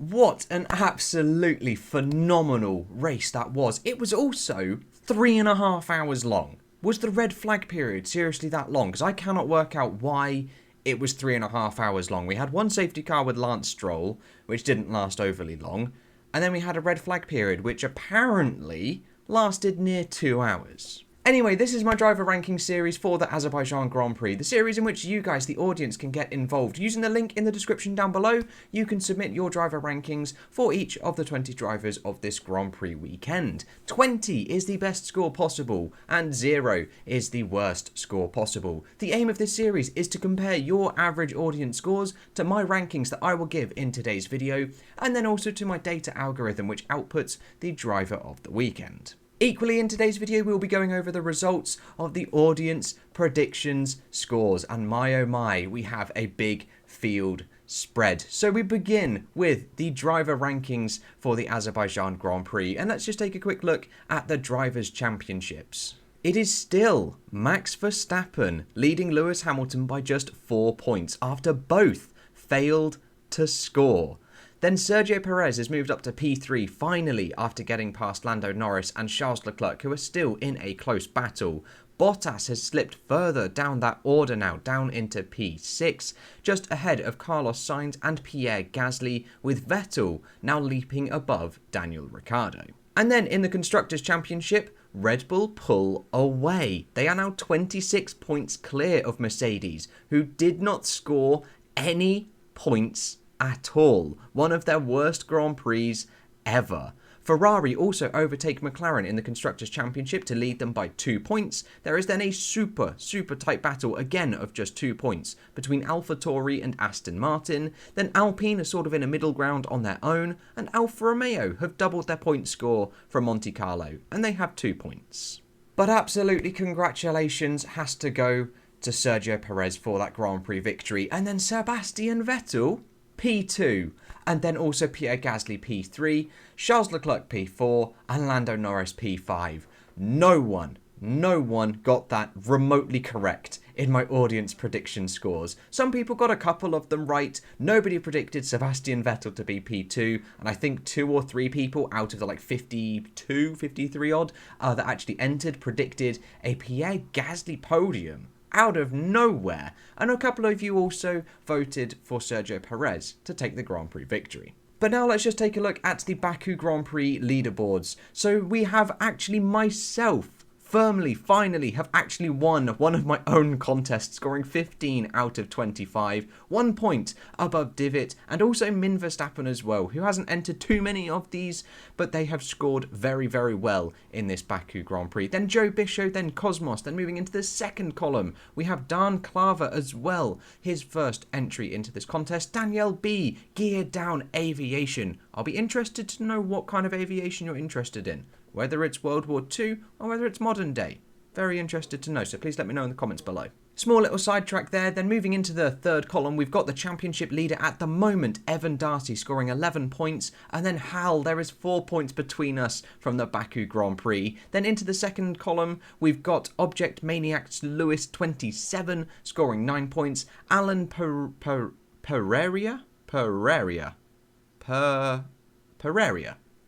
What an absolutely phenomenal race that was. It was also 3.5 hours long. Was the red flag period seriously that long? Because I cannot work out why it was 3.5 hours long. We had one safety car with Lance Stroll, which didn't last overly long. And then we had a red flag period, which apparently lasted near 2 hours. Anyway, this is my driver ranking series for the Azerbaijan Grand Prix, the series in which you guys, the audience, can get involved. Using the link in the description down below, you can submit your driver rankings for each of the 20 drivers of this Grand Prix weekend. 20 is the best score possible, and 0 is the worst score possible. The aim of this series is to compare your average audience scores to my rankings that I will give in today's video, and then also to my data algorithm which outputs the driver of the weekend. Equally, in today's video, we'll be going over the results of the audience predictions scores. And my oh my, we have a big field spread. So we begin with the driver rankings for the Azerbaijan Grand Prix. And let's just take a quick look at the Drivers' Championships. It is still Max Verstappen leading Lewis Hamilton by just 4 points after both failed to score. Then Sergio Perez has moved up to P3 finally after getting past Lando Norris and Charles Leclerc, who are still in a close battle. Bottas has slipped further down that order now, down into P6, just ahead of Carlos Sainz and Pierre Gasly, with Vettel now leaping above Daniel Ricciardo. And then in the Constructors' Championship, Red Bull pull away. They are now 26 points clear of Mercedes, who did not score any points at all. One of their worst Grand Prix ever. Ferrari also overtake McLaren in the Constructors' Championship to lead them by 2 points. There is then a super tight battle again of just 2 points between AlphaTauri and Aston Martin. Then Alpine are sort of in a middle ground on their own, and Alfa Romeo have doubled their point score from Monte Carlo, and they have 2 points. But absolutely congratulations has to go to Sergio Perez for that Grand Prix victory, and then Sebastian Vettel P2, and then also Pierre Gasly P3, Charles Leclerc P4, and Lando Norris P5. No one got that remotely correct in my audience prediction scores. Some people got a couple of them right. Nobody predicted Sebastian Vettel to be P2, and I think 2 or 3 people out of the 52, 53 odd that actually entered predicted a Pierre Gasly podium out of nowhere, and a couple of you also voted for Sergio Perez to take the Grand Prix victory. But now let's just take a look at the Baku Grand Prix leaderboards. So we have actually myself finally have actually won one of my own contests, scoring 15 out of 25, 1 point above Divot, and also Min Verstappen as well, who hasn't entered too many of these, but they have scored very well in this Baku Grand Prix. Then Joe Bischoff, then Cosmos, then moving into the second column, we have Dan Claver as well, his first entry into this contest. Danielle B, Geared Down Aviation. I'll be interested to know what kind of aviation you're interested in, whether it's World War II or whether it's modern day. Very interested to know, so please let me know in the comments below. Small little sidetrack there. Then moving into the third column, we've got the championship leader at the moment, Evan Darcy, scoring 11 points. And then Hal, there is 4 points between us from the Baku Grand Prix. Then into the second column, we've got Object Maniacs Lewis, 27, scoring 9 points. Alan Pereira?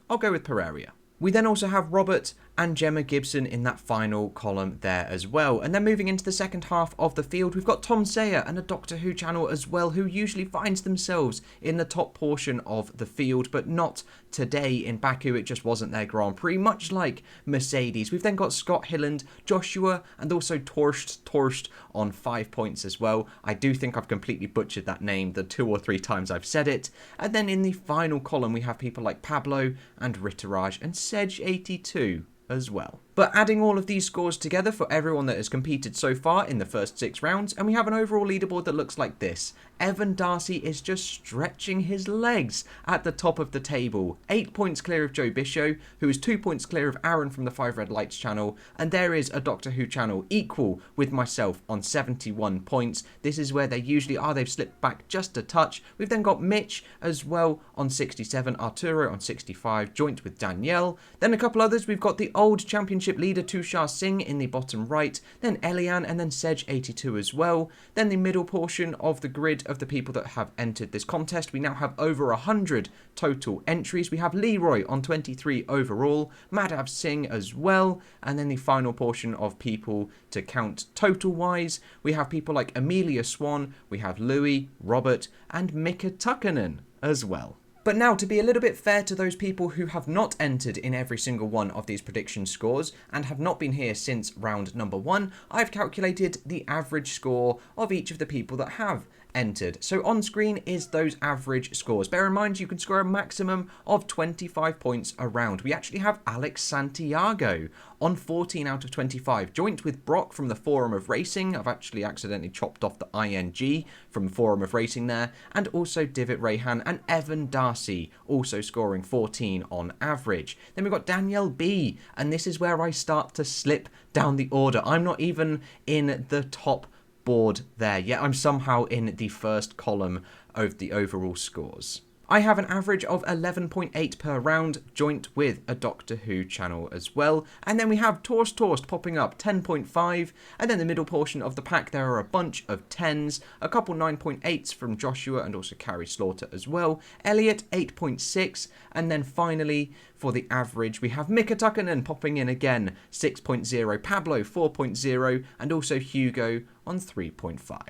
I'll go with Pereira. We then also have Robert and Gemma Gibson in that final column there as well. And then moving into the second half of the field, we've got Tom Sayer and a Doctor Who channel as well, who usually finds themselves in the top portion of the field, but not today in Baku. It just wasn't their Grand Prix, much like Mercedes. We've then got Scott Hilland, Joshua, and also Torst on 5 points as well. I do think I've completely butchered that name the 2 or 3 times I've said it. And then in the final column, we have people like Pablo and Ritteraj and Sedge82 as well. But adding all of these scores together for everyone that has competed so far in the first 6 rounds, and we have an overall leaderboard that looks like this. Evan Darcy is just stretching his legs at the top of the table. 8 points clear of Joe Bischoff, who is 2 points clear of Aaron from the 5 Red Lights channel, and there is a Doctor Who channel equal with myself on 71 points. This is where they usually are. They've slipped back just a touch. We've then got Mitch as well on 67, Arturo on 65, joint with Danielle. Then a couple others. We've got the old championship Championship leader Tushar Singh in the bottom right, then Elian and then Sej82 as well. Then the middle portion of the grid of the people that have entered this contest, we now have over 100 total entries. We have Leroy on 23 overall, Madhav Singh as well, and then the final portion of people to count total-wise, we have people like Amelia Swan, we have Louis, Robert, and Mika Tukkanen as well. But now, to be a little bit fair to those people who have not entered in every single one of these prediction scores and have not been here since round number 1, I've calculated the average score of each of the people that have entered. So on screen is those average scores. Bear in mind, you can score a maximum of 25 points a round. We actually have Alex Santiago on 14 out of 25, joint with Brock from the Forum of Racing. I've actually accidentally chopped off the ING from Forum of Racing there, and also Divit Rayhan and Evan Darcy also scoring 14 on average. Then we've got Danielle B, and this is where I start to slip down the order. I'm not even in the top board there yet. I'm somehow in the first column of the overall scores. I have an average of 11.8 per round, joint with a Doctor Who channel as well. And then we have Torst popping up 10.5, and then the middle portion of the pack there are a bunch of 10s, a couple 9.8s from Joshua and also Carrie Slaughter as well, Elliot 8.6, and then finally for the average we have Mika Tukkanen popping in again 6.0, Pablo 4.0, and also Hugo on 3.5.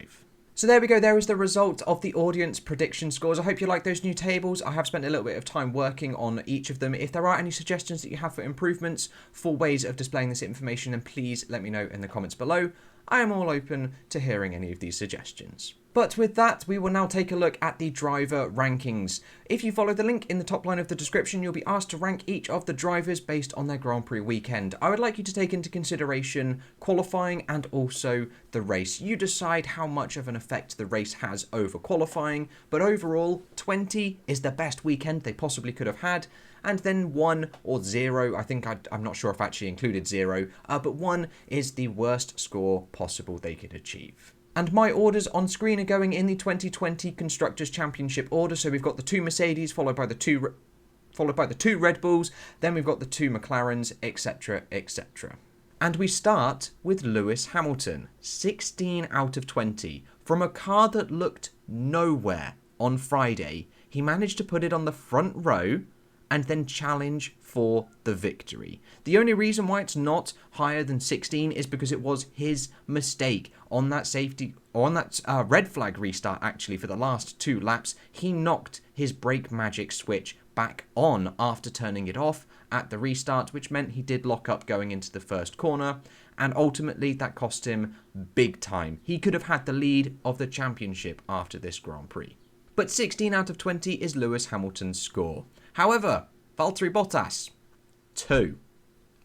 So there we go, there is the result of the audience prediction scores. I hope you like those new tables. I have spent a little bit of time working on each of them. If there are any suggestions that you have for improvements, for ways of displaying this information, then please let me know in the comments below. I am all open to hearing any of these suggestions. But with that, we will now take a look at the driver rankings. If you follow the link in the top line of the description, you'll be asked to rank each of the drivers based on their Grand Prix weekend. I would like you to take into consideration qualifying and also the race. You decide how much of an effect the race has over qualifying, but overall, 20 is the best weekend they possibly could have had. And then 1 or 0, I think I'm not sure if I actually included 0, but 1 is the worst score possible they could achieve. And my orders on screen are going in the 2020 Constructors' Championship order. So we've got the 2 Mercedes, followed by the 2 Red Bulls, then we've got the 2 McLarens, etc, etc. And we start with Lewis Hamilton, 16 out of 20. From a car that looked nowhere on Friday, he managed to put it on the front row and then challenge for the victory. The only reason why it's not higher than 16 is because it was his mistake on that red flag restart. Actually, for the last 2 laps, he knocked his brake magic switch back on after turning it off at the restart, which meant he did lock up going into the first corner, and ultimately that cost him big time. He could have had the lead of the championship after this Grand Prix. But 16 out of 20 is Lewis Hamilton's score. However, Valtteri Bottas, 2.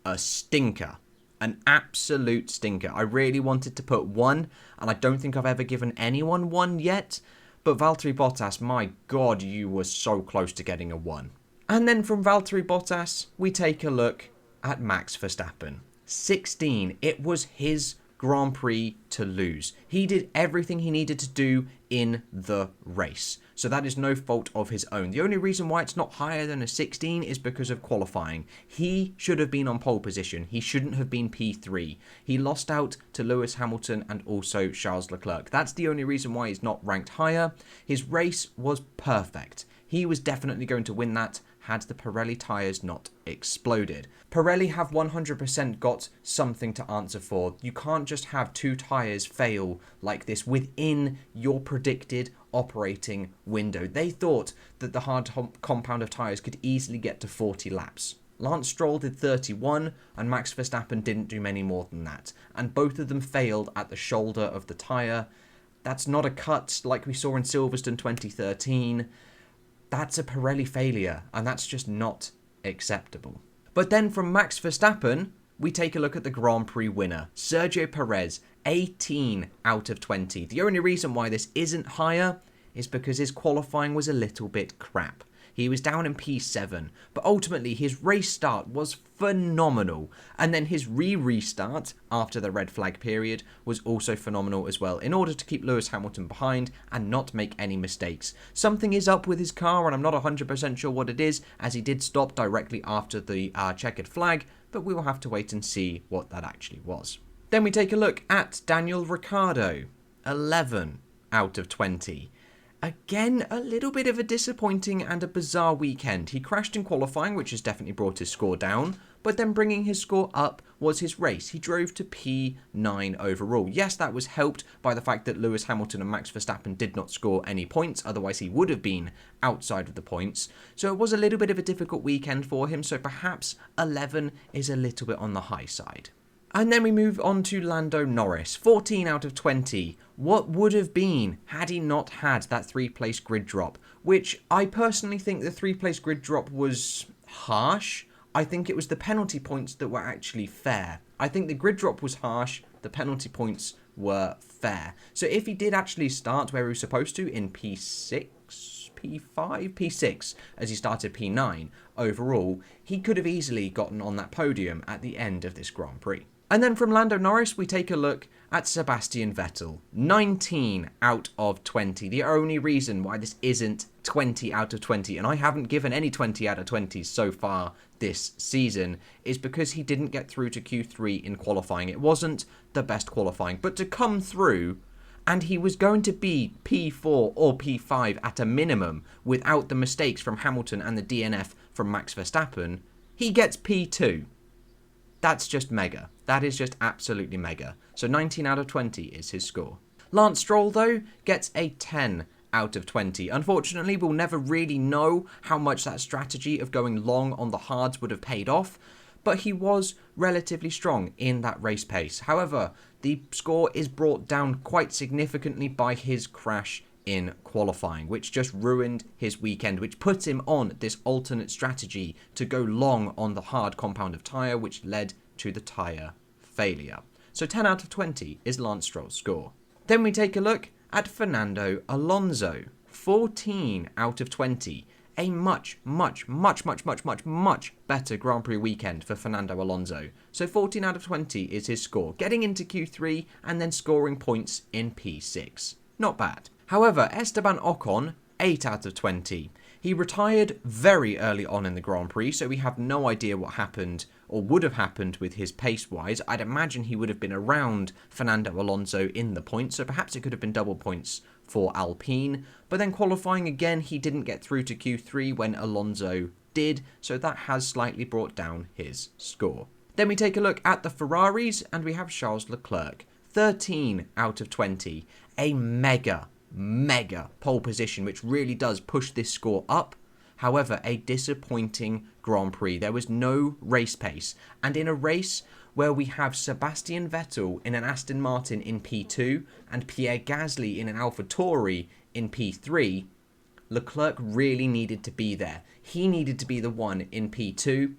A stinker. An absolute stinker. I really wanted to put 1, and I don't think I've ever given anyone 1 yet. But Valtteri Bottas, my God, you were so close to getting a 1. And then from Valtteri Bottas, we take a look at Max Verstappen. 16. It was his Grand Prix to lose. He did everything he needed to do in the race. So that is no fault of his own. The only reason why it's not higher than a 16 is because of qualifying. He should have been on pole position. He shouldn't have been P3. He lost out to Lewis Hamilton and also Charles Leclerc. That's the only reason why he's not ranked higher. His race was perfect. He was definitely going to win that had the Pirelli tyres not exploded. Pirelli have 100% got something to answer for. You can't just have 2 tyres fail like this within your predicted operating window. They thought that the hard compound of tyres could easily get to 40 laps. Lance Stroll did 31 and Max Verstappen didn't do many more than that. And both of them failed at the shoulder of the tyre. That's not a cut like we saw in Silverstone 2013. That's a Pirelli failure, and that's just not acceptable. But then from Max Verstappen, we take a look at the Grand Prix winner, Sergio Perez, 18 out of 20. The only reason why this isn't higher is because his qualifying was a little bit crap. He was down in P7, but ultimately his race start was phenomenal. And then his restart after the red flag period was also phenomenal as well, in order to keep Lewis Hamilton behind and not make any mistakes. Something is up with his car, and I'm not 100% sure what it is, as he did stop directly after the checkered flag, but we will have to wait and see what that actually was. Then we take a look at Daniel Ricciardo, 11 out of 20. Again, a little bit of a disappointing and a bizarre weekend. He crashed in qualifying, which has definitely brought his score down, but then bringing his score up was his race. He drove to P9 overall. Yes, that was helped by the fact that Lewis Hamilton and Max Verstappen did not score any points, otherwise he would have been outside of the points. So it was a little bit of a difficult weekend for him, so perhaps 11 is a little bit on the high side. And then we move on to Lando Norris, 14 out of 20. What would have been had he not had that 3-place grid drop, which I personally think the 3-place grid drop was harsh. I think it was the penalty points that were actually fair. I think the grid drop was harsh, the penalty points were fair. So if he did actually start where he was supposed to in P6, P5, P6, as he started P9 overall, he could have easily gotten on that podium at the end of this Grand Prix. And then from Lando Norris, we take a look at Sebastian Vettel. 19 out of 20. The only reason why this isn't 20 out of 20, and I haven't given any 20 out of 20s so far this season, is because he didn't get through to Q3 in qualifying. It wasn't the best qualifying, but to come through, and he was going to be P4 or P5 at a minimum without the mistakes from Hamilton and the DNF from Max Verstappen, he gets P2. That's just mega. That is just absolutely mega. So 19 out of 20 is his score. Lance Stroll, though, gets a 10 out of 20. Unfortunately, we'll never really know how much that strategy of going long on the hards would have paid off, but he was relatively strong in that race pace. However, the score is brought down quite significantly by his crash in qualifying, which just ruined his weekend, which puts him on this alternate strategy to go long on the hard compound of tyre, which led to the tyre failure. So 10 out of 20 is Lance Stroll's score. Then we take a look at Fernando Alonso, 14 out of 20. A much better Grand Prix weekend for Fernando Alonso. So 14 out of 20 is his score, getting into Q3 and then scoring points in P6. Not bad. However, Esteban Ocon, 8 out of 20. He retired very early on in the Grand Prix, so we have no idea what happened or would have happened with his pace-wise. I'd imagine he would have been around Fernando Alonso in the points, so perhaps it could have been double points for Alpine. But then qualifying again, he didn't get through to Q3 when Alonso did, so that has slightly brought down his score. Then we take a look at the Ferraris, and we have Charles Leclerc, 13 out of 20. A mega pole position, which really does push this score up. However, a disappointing Grand Prix. There was no race pace. And in a race where we have Sebastian Vettel in an Aston Martin in P2 and Pierre Gasly in an AlphaTauri in P3, Leclerc really needed to be there. He needed to be the one in P2,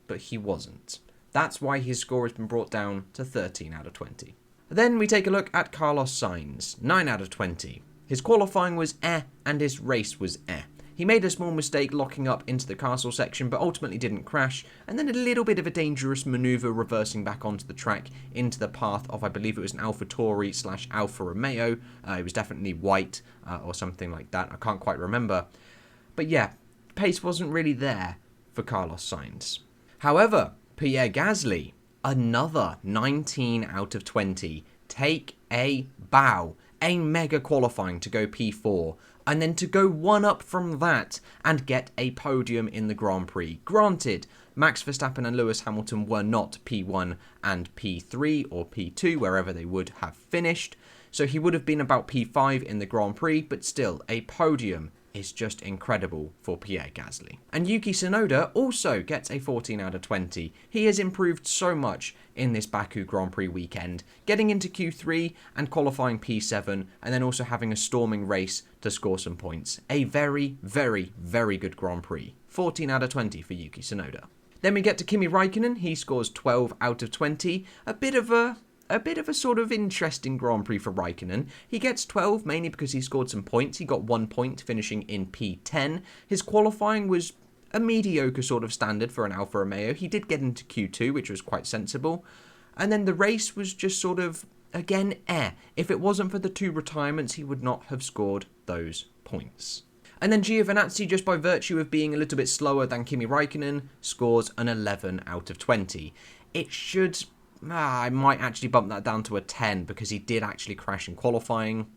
but he wasn't. That's why his score has been brought down to 13 out of 20. Then we take a look at Carlos Sainz, 9 out of 20. His qualifying was and his race was He made a small mistake locking up into the castle section, but ultimately didn't crash, and then a little bit of a dangerous manoeuvre reversing back onto the track into the path of, I believe it was an AlphaTauri / Alfa Romeo. It was definitely white or something like that. I can't quite remember. But yeah, pace wasn't really there for Carlos Sainz. However, Pierre Gasly, another 19 out of 20. Take a bow. A mega qualifying to go P4, and then to go one up from that and get a podium in the Grand Prix. Granted, Max Verstappen and Lewis Hamilton were not P1 and P3 or P2, wherever they would have finished, so he would have been about P5 in the Grand Prix, but still, a podium is just incredible for Pierre Gasly. And Yuki Tsunoda also gets a 14 out of 20. He has improved so much in this Baku Grand Prix weekend, getting into Q3 and qualifying P7, and then also having a storming race to score some points. A very good Grand Prix. 14 out of 20 for Yuki Tsunoda. Then we get to Kimi Räikkönen. He scores 12 out of 20. A bit of a sort of interesting Grand Prix for Räikkönen. He gets 12 mainly because he scored some points. He got 1 point finishing in P10. His qualifying was a mediocre sort of standard for an Alfa Romeo. He did get into Q2, which was quite sensible. And then the race was just sort of, again, If it wasn't for the 2 retirements, he would not have scored those points. And then Giovinazzi, just by virtue of being a little bit slower than Kimi Raikkonen, scores an 11 out of 20. It should... I might actually bump that down to a 10 because he did actually crash in qualifying.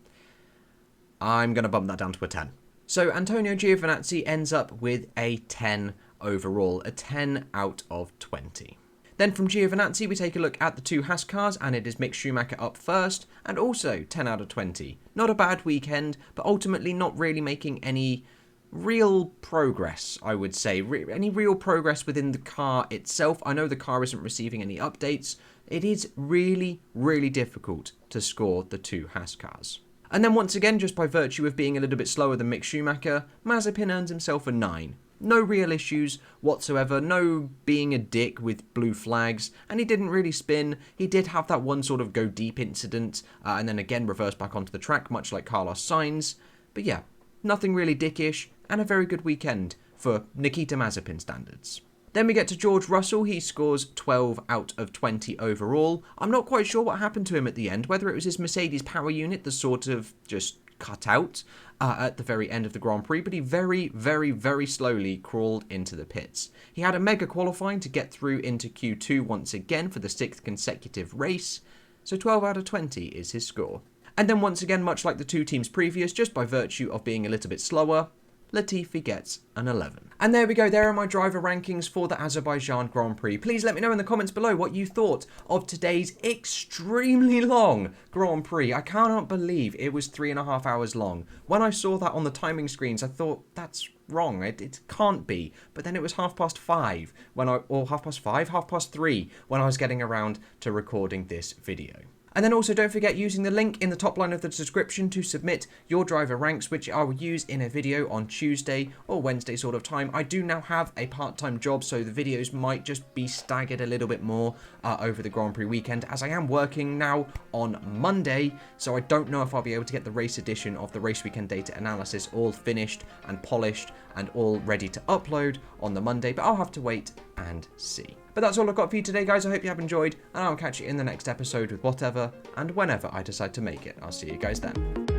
I'm going to bump that down to a 10. So Antonio Giovinazzi ends up with a 10 overall, a 10 out of 20. Then from Giovinazzi, we take a look at the two Haas cars, and it is Mick Schumacher up first, and also 10 out of 20. Not a bad weekend, but ultimately not really making any real progress, I would say. Any real progress within the car itself. I know the car isn't receiving any updates. It is really, really difficult to score the two Haas cars. And then once again, just by virtue of being a little bit slower than Mick Schumacher, Mazepin earns himself a 9. No real issues whatsoever, no being a dick with blue flags, and he didn't really spin. He did have that one sort of go deep incident, and then again reverse back onto the track, much like Carlos Sainz. But yeah, nothing really dickish, and a very good weekend for Nikita Mazepin standards. Then we get to George Russell. He scores 12 out of 20 overall. I'm not quite sure what happened to him at the end, whether it was his Mercedes power unit that sort of just cut out at the very end of the Grand Prix, but he very, very, very slowly crawled into the pits. He had a mega qualifying to get through into Q2 once again for the 6th consecutive race, so 12 out of 20 is his score. And then once again, much like the two teams previous, just by virtue of being a little bit slower, Latifi gets an 11. And there we go, there are my driver rankings for the Azerbaijan Grand Prix. Please let me know in the comments below what you thought of today's extremely long Grand Prix. I cannot believe it was 3.5 hours long. When I saw that on the timing screens, I thought, that's wrong, it can't be. But then it was 5:30 when or 3:30 when I was getting around to recording this video. And then also don't forget using the link in the top line of the description to submit your driver ranks, which I will use in a video on Tuesday or Wednesday sort of time. I do now have a part-time job, so the videos might just be staggered a little bit more over the Grand Prix weekend, as I am working now on Monday, so I don't know if I'll be able to get the race edition of the race weekend data analysis all finished and polished and all ready to upload on the Monday, but I'll have to wait and see. But that's all I've got for you today, guys. I hope you have enjoyed, and I'll catch you in the next episode with whatever and whenever I decide to make it. I'll see you guys then.